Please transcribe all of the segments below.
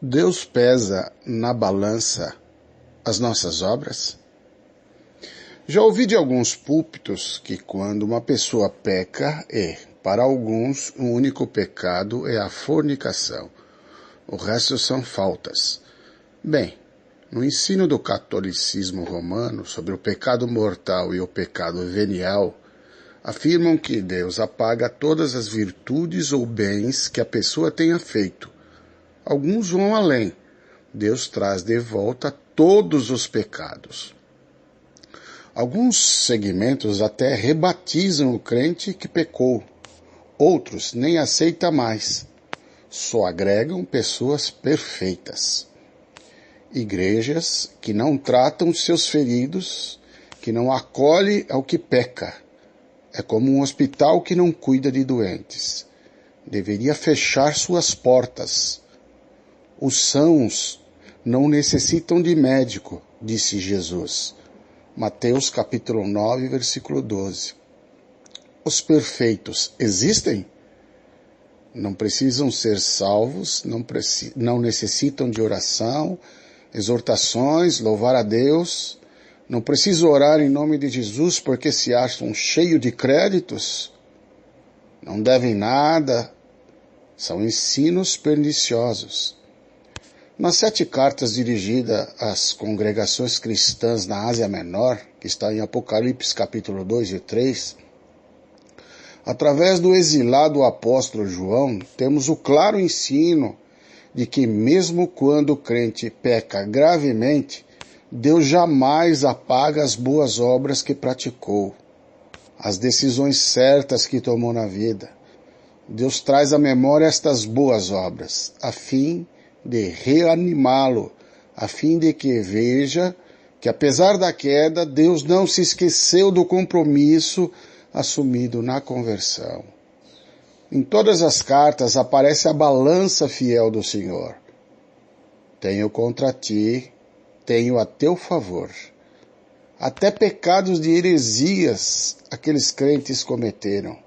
Deus pesa na balança as nossas obras? Já ouvi de alguns púlpitos que quando uma pessoa peca, para alguns, o único pecado é a fornicação. O resto são faltas. Bem, no ensino do catolicismo romano sobre o pecado mortal e o pecado venial, afirmam que Deus apaga todas as virtudes ou bens que a pessoa tenha feito. Alguns vão além. Deus traz de volta todos os pecados. Alguns segmentos até rebatizam o crente que pecou. Outros nem aceita mais. Só agregam pessoas perfeitas. Igrejas que não tratam seus feridos, que não acolhe ao que peca. É como um hospital que não cuida de doentes. Deveria fechar suas portas. Os sãos não necessitam de médico, disse Jesus. Mateus capítulo 9, versículo 12. Os perfeitos existem? Não precisam ser salvos, não necessitam de oração, exortações, louvar a Deus. Não precisam orar em nome de Jesus porque se acham cheios de créditos. Não devem nada. São ensinos perniciosos. Nas 7 cartas dirigidas às congregações cristãs na Ásia Menor, que está em Apocalipse capítulo 2 e 3, através do exilado apóstolo João, temos o claro ensino de que mesmo quando o crente peca gravemente, Deus jamais apaga as boas obras que praticou, as decisões certas que tomou na vida. Deus traz à memória estas boas obras, a fim de reanimá-lo, a fim de que veja que apesar da queda, Deus não se esqueceu do compromisso assumido na conversão. Em todas as cartas aparece a balança fiel do Senhor. Tenho contra ti, tenho a teu favor. Até pecados de heresias aqueles crentes cometeram.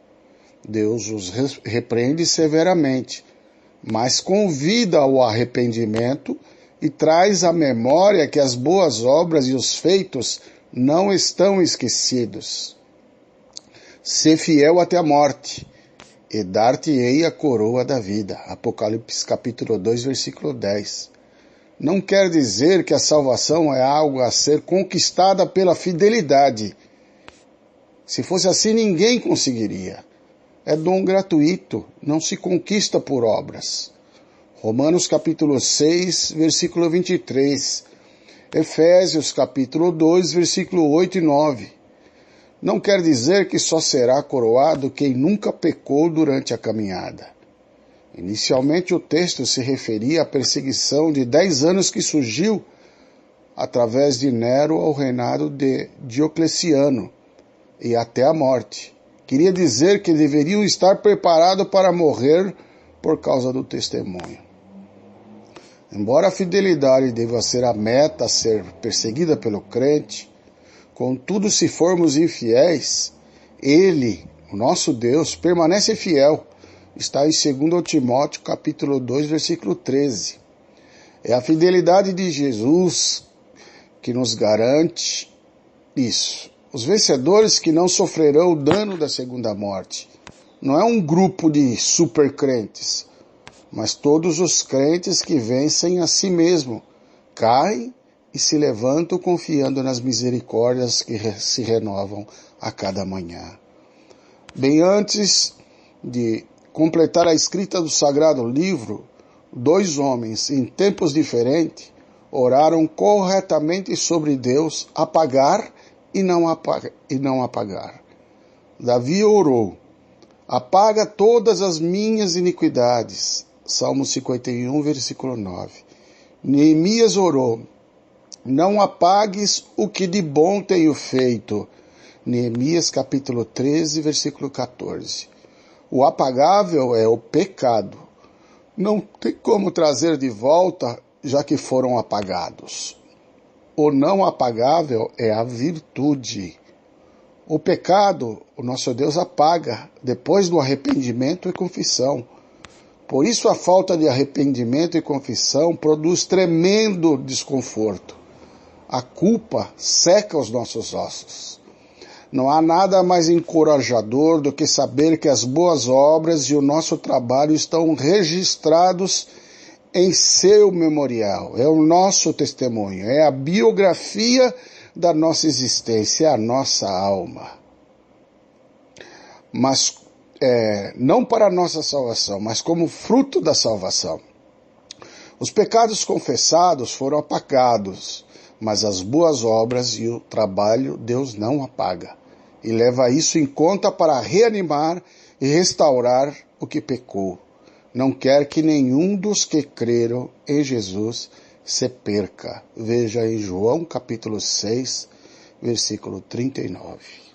Deus os repreende severamente, mas convida ao arrependimento e traz à memória que as boas obras e os feitos não estão esquecidos. Sê fiel até a morte, e dar-te-ei a coroa da vida. Apocalipse capítulo 2, versículo 10. Não quer dizer que a salvação é algo a ser conquistada pela fidelidade. Se fosse assim, ninguém conseguiria. É dom gratuito, não se conquista por obras. Romanos capítulo 6, versículo 23. Efésios capítulo 2, versículo 8 e 9. Não quer dizer que só será coroado quem nunca pecou durante a caminhada. Inicialmente o texto se referia à perseguição de 10 anos que surgiu através de Nero ao reinado de Diocleciano e até a morte. Queria dizer que deveriam estar preparados para morrer por causa do testemunho. Embora a fidelidade deva ser a meta a ser perseguida pelo crente, contudo, se formos infiéis, Ele, o nosso Deus, permanece fiel. Está em 2 Timóteo capítulo 2, versículo 13. É a fidelidade de Jesus que nos garante isso. Os vencedores que não sofrerão o dano da segunda morte. Não é um grupo de supercrentes, mas todos os crentes que vencem a si mesmo, caem e se levantam confiando nas misericórdias que se renovam a cada manhã. Bem antes de completar a escrita do Sagrado Livro, 2 homens, em tempos diferentes, oraram corretamente sobre Deus apagar e não apagar. Davi orou: apaga todas as minhas iniquidades. Salmo 51, versículo 9. Neemias orou: não apagues o que de bom tenho feito. Neemias capítulo 13, versículo 14. O apagável é o pecado. Não tem como trazer de volta, já que foram apagados. O não apagável é a virtude. O pecado, o nosso Deus apaga depois do arrependimento e confissão. Por isso a falta de arrependimento e confissão produz tremendo desconforto. A culpa seca os nossos ossos. Não há nada mais encorajador do que saber que as boas obras e o nosso trabalho estão registrados em seu memorial. É o nosso testemunho, é a biografia da nossa existência, é a nossa alma. Mas não para a nossa salvação, mas como fruto da salvação. Os pecados confessados foram apagados, mas as boas obras e o trabalho Deus não apaga. E leva isso em conta para reanimar e restaurar o que pecou. Não quer que nenhum dos que creram em Jesus se perca. Veja em João capítulo 6, versículo 39.